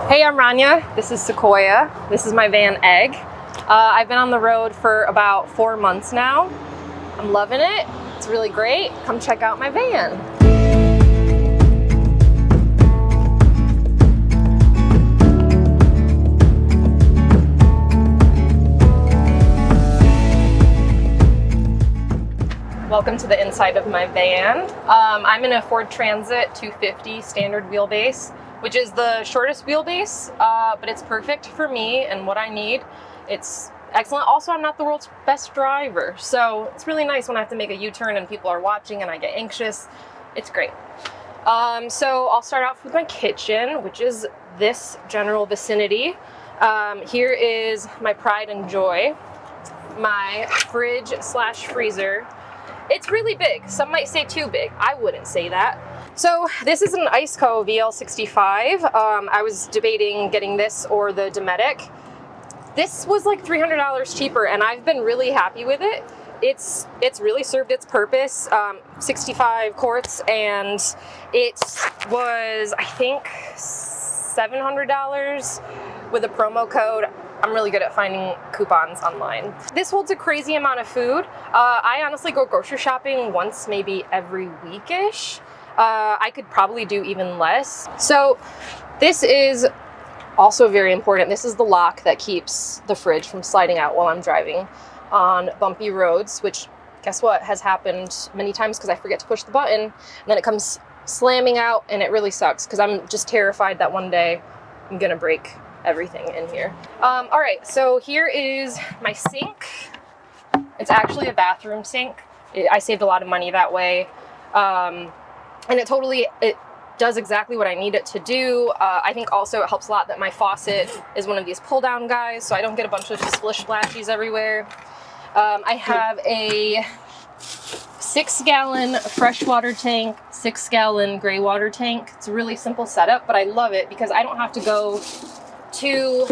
Hey, I'm Rania. This is Sequoia. This is my van, Egg. I've been on the road for about 4 months now. I'm loving it. It's really great. Come check out my van. Welcome to the inside of my van. I'm in a Ford Transit 250 standard wheelbase, which is the shortest wheelbase, but it's perfect for me and what I need. It's excellent. Also, I'm not the world's best driver, so it's really nice when I have to make a U-turn and people are watching and I get anxious. It's great. So I'll start off with my kitchen, which is this general vicinity. Here is my pride and joy, my fridge slash freezer. It's really big. Some might say too big. I wouldn't say that. So this is an Iceco VL65. I was debating getting this or the Dometic. This was like $300 cheaper and I've been really happy with it. It's really served its purpose. 65 quarts, and it was, I think, $700 with a promo code. I'm really good at finding coupons online. This holds a crazy amount of food. I honestly go grocery shopping once, maybe every week-ish. I could probably do even less. So this is also very important. This is the lock that keeps the fridge from sliding out while I'm driving on bumpy roads, which, guess what, has happened many times because I forget to push the button and then it comes slamming out, and it really sucks because I'm just terrified that one day I'm gonna break everything in here. All right, so here is my sink. It's actually a bathroom sink. I saved a lot of money that way. And it does exactly what I need it to do. I think also it helps a lot that my faucet is one of these pull down guys, so I don't get a bunch of splish splashies everywhere. I have a 6-gallon freshwater tank, 6-gallon gray water tank. It's a really simple setup, but I love it because I don't have to go to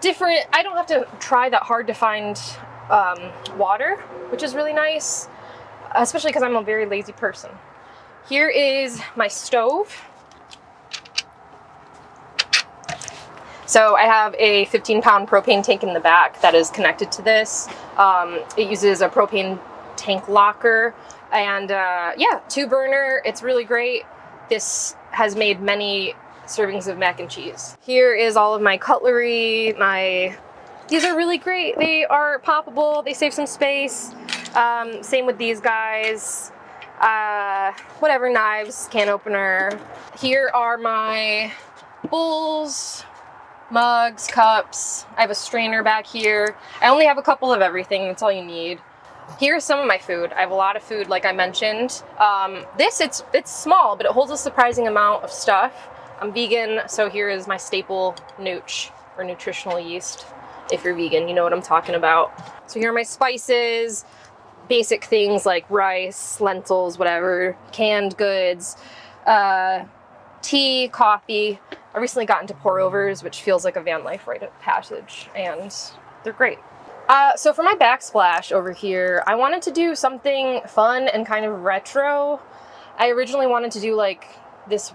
I don't have to try that hard to find water, which is really nice, especially because I'm a very lazy person. Here is my stove. So I have a 15-pound propane tank in the back that is connected to this. It uses a propane tank locker, and yeah, 2-burner. It's really great. This has made many servings of mac and cheese. Here is all of my cutlery. These are really great. They are poppable. They save some space. Same with these guys. Whatever, knives, can opener. Here are my bowls, mugs, cups. I have a strainer back here. I only have a couple of everything. That's all you need. Here's some of my food. I have a lot of food, like I mentioned. It's small, but it holds a surprising amount of stuff. I'm vegan, so here is my staple nooch, or nutritional yeast. If you're vegan, you know what I'm talking about. So here are my spices, basic things like rice, lentils, whatever, canned goods, tea, coffee. I recently got into pour-overs, which feels like a van life rite of passage, and they're great. So for my backsplash over here, I wanted to do something fun and kind of retro. I originally wanted to do like this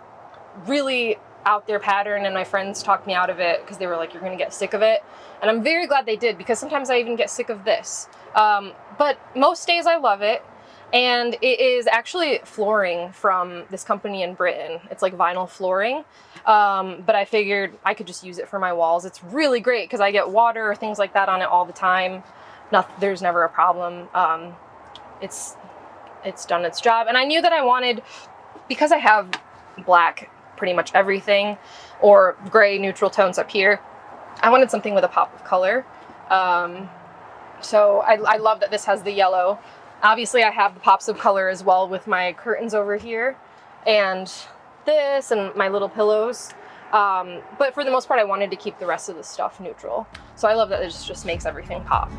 really out there pattern, and my friends talked me out of it because they were like, you're gonna get sick of it. And I'm very glad they did, because sometimes I even get sick of this. But most days I love it. And it is actually flooring from this company in Britain. It's like vinyl flooring. But I figured I could just use it for my walls. It's really great because I get water or things like that on it all the time. There's never a problem. It's done its job. And I knew that I wanted, because I have black pretty much everything, or gray neutral tones up here, I wanted something with a pop of color. So I love that this has the yellow. Obviously I have the pops of color as well with my curtains over here and this and my little pillows. But for the most part I wanted to keep the rest of the stuff neutral. So I love that this just makes everything pop.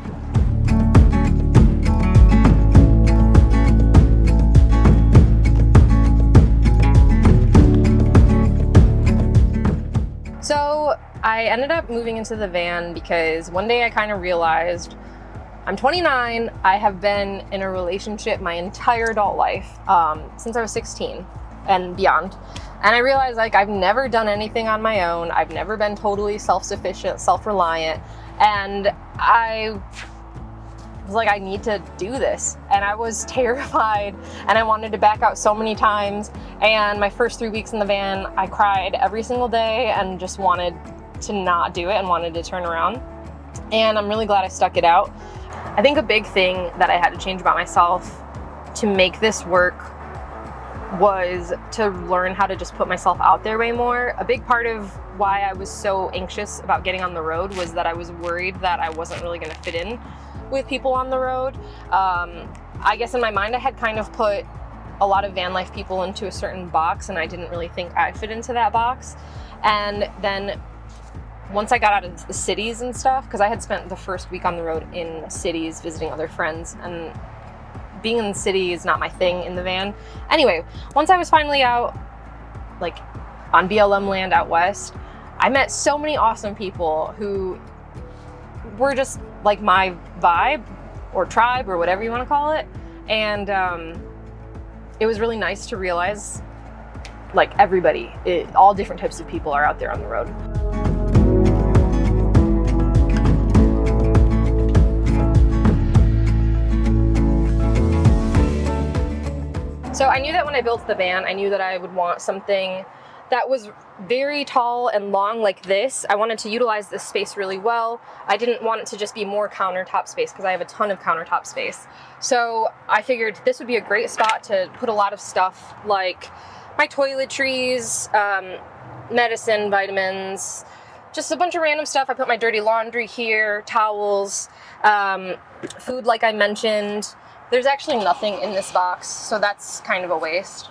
So I ended up moving into the van because one day I kind of realized I'm 29. I have been in a relationship my entire adult life, since I was 16 and beyond. And I realized like I've never done anything on my own. I've never been totally self-sufficient, self-reliant. And I was like, I need to do this. And I was terrified and I wanted to back out so many times. And my first 3 weeks in the van, I cried every single day and just wanted to not do it and wanted to turn around. And I'm really glad I stuck it out. I think a big thing that I had to change about myself to make this work was to learn how to just put myself out there way more. A big part of why I was so anxious about getting on the road was that I was worried that I wasn't really going to fit in with people on the road. I guess in my mind I had kind of put a lot of van life people into a certain box, and I didn't really think I fit into that box. And then once I got out of the cities and stuff, because I had spent the first week on the road in cities visiting other friends, and being in the city is not my thing in the van. Anyway, once I was finally out, like on BLM land out west, I met so many awesome people who were just like my vibe or tribe or whatever you want to call it. And it was really nice to realize like everybody, all different types of people are out there on the road. So I knew that when I built the van, I knew that I would want something that was very tall and long like this. I wanted to utilize this space really well. I didn't want it to just be more countertop space because I have a ton of countertop space. So I figured this would be a great spot to put a lot of stuff like my toiletries, medicine, vitamins, just a bunch of random stuff. I put my dirty laundry here, towels, food like I mentioned. There's actually nothing in this box, so that's kind of a waste.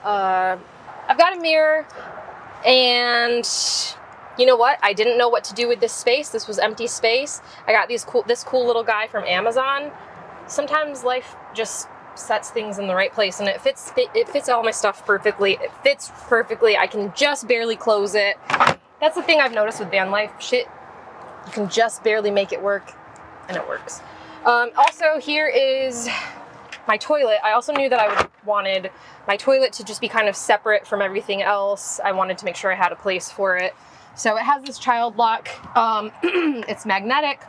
I've got a mirror, and you know what? I didn't know what to do with this space. This was empty space. I got this cool little guy from Amazon. Sometimes life just sets things in the right place, and it fits all my stuff perfectly. It fits perfectly. I can just barely close it. That's the thing I've noticed with van life. Shit, you can just barely make it work, and it works. Also, here is my toilet. I also knew that I wanted my toilet to just be kind of separate from everything else. I wanted to make sure I had a place for it. So it has this child lock. It's magnetic.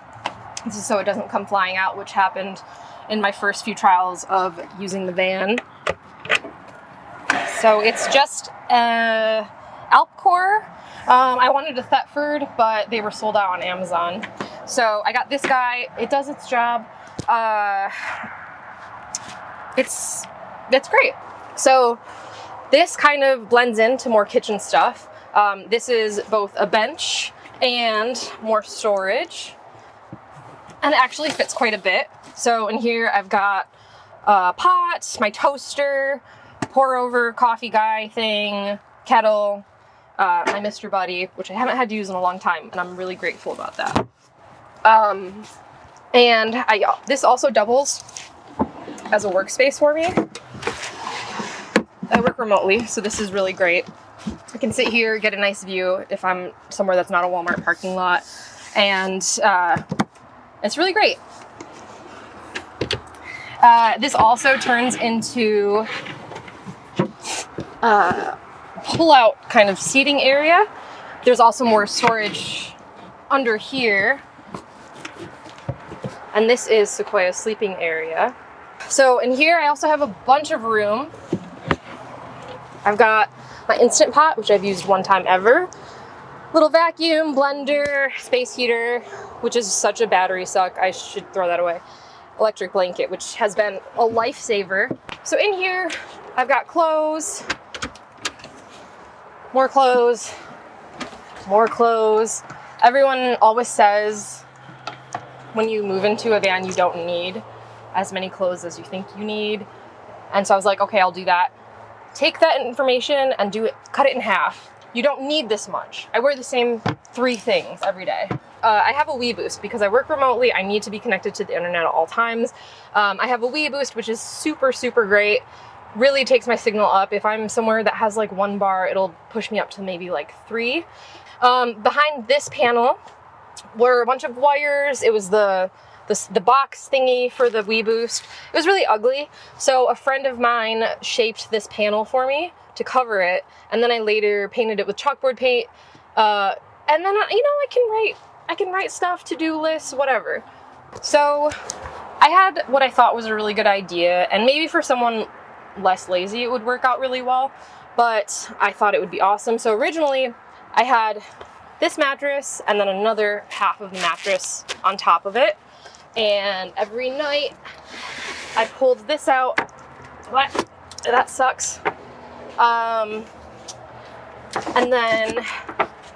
This is so it doesn't come flying out, which happened in my first few trials of using the van. So it's just Alpcore. I wanted a Thetford, but they were sold out on Amazon. So I got this guy. It does its job. It's great. So this kind of blends into more kitchen stuff. This is both a bench and more storage, and it actually fits quite a bit. So in here I've got a pot, my toaster, pour over coffee guy thing, kettle, my Mr. Buddy, which I haven't had to use in a long time, and I'm really grateful about that. And this also doubles as a workspace for me. I work remotely, so this is really great. I can sit here, get a nice view if I'm somewhere that's not a Walmart parking lot, and it's really great. This also turns into pull-out kind of seating area. There's also more storage under here. And this is Sequoia's sleeping area. So in here I also have a bunch of room. I've got my Instant Pot, which I've used one time ever. Little vacuum, blender, space heater, which is such a battery suck. I should throw that away. Electric blanket, which has been a lifesaver. So in here I've got clothes, more clothes, more clothes. Everyone always says when you move into a van, you don't need as many clothes as you think you need. And so I was like, okay, I'll do that. Take that information and cut it in half. You don't need this much. I wear the same 3 things every day. I have a Wii Boost because I work remotely. I need to be connected to the internet at all times. I have a Wii Boost, which is super, super great. Really takes my signal up. If I'm somewhere that has like 1 bar, it'll push me up to maybe like 3. Behind this panel were a bunch of wires. It was the box thingy for the Wii Boost. It was really ugly. So a friend of mine shaped this panel for me to cover it, and then I later painted it with chalkboard paint, and then, you know, I can write stuff, to-do lists, whatever. So I had what I thought was a really good idea, and maybe for someone less lazy it would work out really well, but I thought it would be awesome. So originally I had this mattress and then another half of the mattress on top of it, and every night I pulled this out. What? That sucks. And then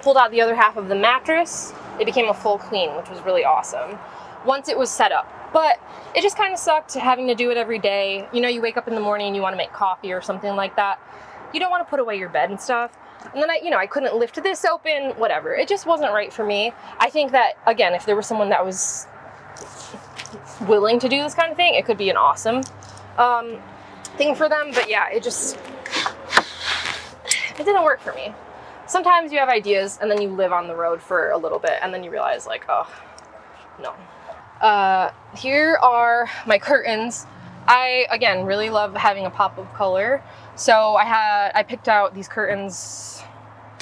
pulled out the other half of the mattress. It became a full queen, which was really awesome once it was set up. But it just kind of sucked having to do it every day. You know, you wake up in the morning and you want to make coffee or something like that. You don't want to put away your bed and stuff. And then I couldn't lift this open, whatever. It just wasn't right for me. I think that, again, if there was someone that was willing to do this kind of thing, it could be an awesome thing for them. But yeah, it didn't work for me. Sometimes you have ideas and then you live on the road for a little bit and then you realize, like, oh, no. Here are my curtains. I, again, really love having a pop of color. So I picked out these curtains.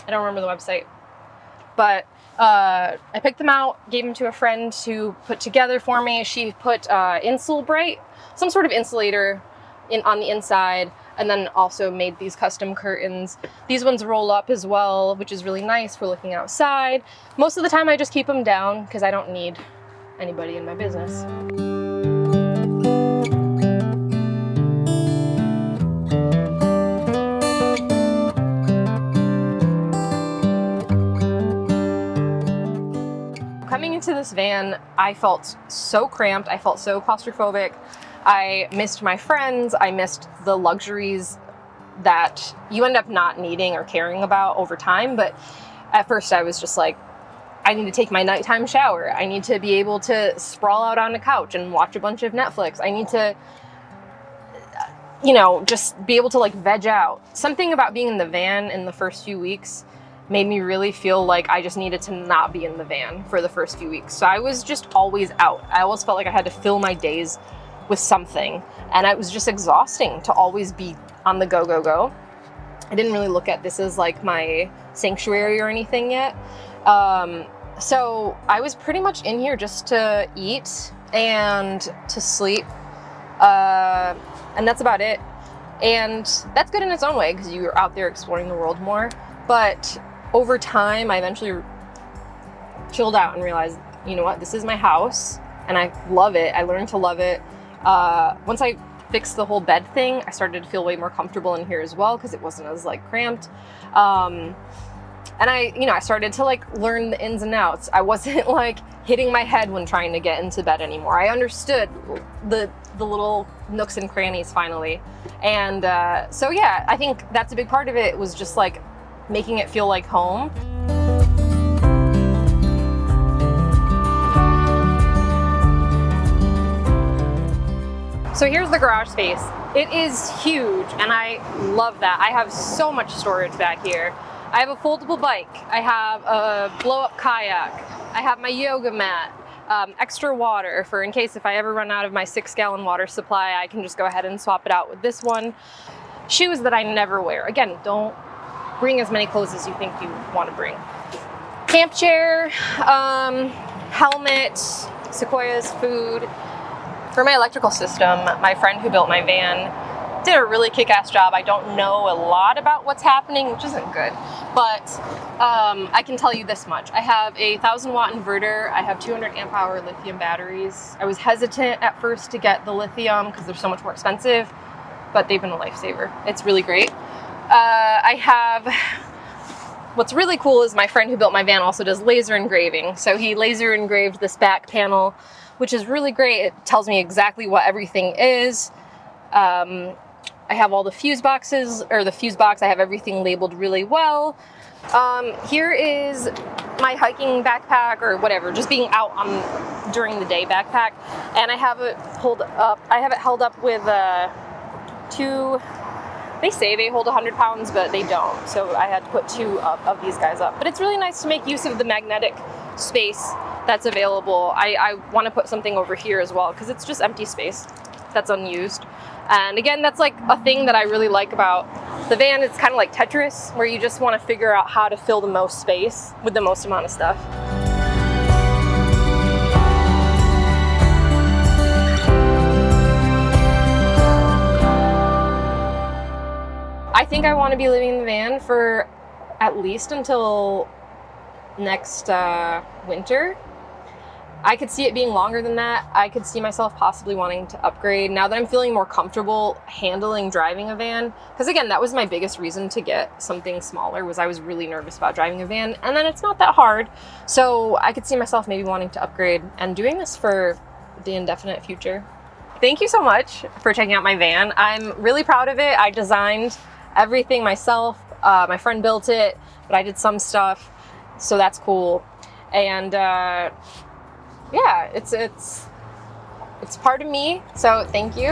I don't remember the website, but I picked them out, gave them to a friend to put together for me. She put Insul-Bright, some sort of insulator on the inside, and then also made these custom curtains. These ones roll up as well, which is really nice for looking outside. Most of the time I just keep them down because I don't need anybody in my business. Coming into this van, I felt so cramped. I felt so claustrophobic. I missed my friends. I missed the luxuries that you end up not needing or caring about over time. But at first I was just like, I need to take my nighttime shower. I need to be able to sprawl out on the couch and watch a bunch of Netflix. I need to, you know, just be able to like veg out. Something about being in the van in the first few weeks made me really feel like I just needed to not be in the van for the first few weeks. So I was just always out. I always felt like I had to fill my days with something. And it was just exhausting to always be on the go, go, go. I didn't really look at this as like my sanctuary or anything yet. So I was pretty much in here just to eat and to sleep. And that's about it. And that's good in its own way because you're out there exploring the world more. But over time, I eventually chilled out and realized, you know what, this is my house and I love it. I learned to love it. Once I fixed the whole bed thing, I started to feel way more comfortable in here as well because it wasn't as like cramped. And I started to like learn the ins and outs. I wasn't like hitting my head when trying to get into bed anymore. I understood the little nooks and crannies finally. And so yeah, I think that's a big part of it, was just like making it feel like home. So here's the garage space. It is huge and I love that. I have so much storage back here. I have a foldable bike. I have a blow-up kayak. I have my yoga mat. Extra water for in case if I ever run out of my 6-gallon water supply, I can just go ahead and swap it out with this one. Shoes that I never wear. Again, don't bring as many clothes as you think you want to bring. Camp chair, helmet, Sequoia's food. For my electrical system, my friend who built my van did a really kick-ass job. I don't know a lot about what's happening, which isn't good, but I can tell you this much. I have a 1,000-watt inverter. I have 200 amp hour lithium batteries. I was hesitant at first to get the lithium because they're so much more expensive, but they've been a lifesaver. It's really great. What's really cool is my friend who built my van also does laser engraving. So he laser engraved this back panel, which is really great. It tells me exactly what everything is. I have all the fuse boxes, or the fuse box, I have everything labeled really well. Here is my hiking backpack, or whatever, just being out on during the day backpack. And I have it held up with two, they say they hold 100 pounds, but they don't. So I had to put two of these guys up. But it's really nice to make use of the magnetic space that's available. I want to put something over here as well, because it's just empty space that's unused. And again, that's like a thing that I really like about The van is kind of like Tetris, where you just want to figure out how to fill the most space with the most amount of stuff. I think I want to be living in the van for at least until next winter. I could see it being longer than that. I could see myself possibly wanting to upgrade now that I'm feeling more comfortable handling driving a van. Because again, that was my biggest reason to get something smaller, was I was really nervous about driving a van, and then it's not that hard. So I could see myself maybe wanting to upgrade and doing this for the indefinite future. Thank you so much for checking out my van. I'm really proud of it. I designed everything myself. My friend built it, but I did some stuff, so that's cool. And yeah, it's part of me, so thank you.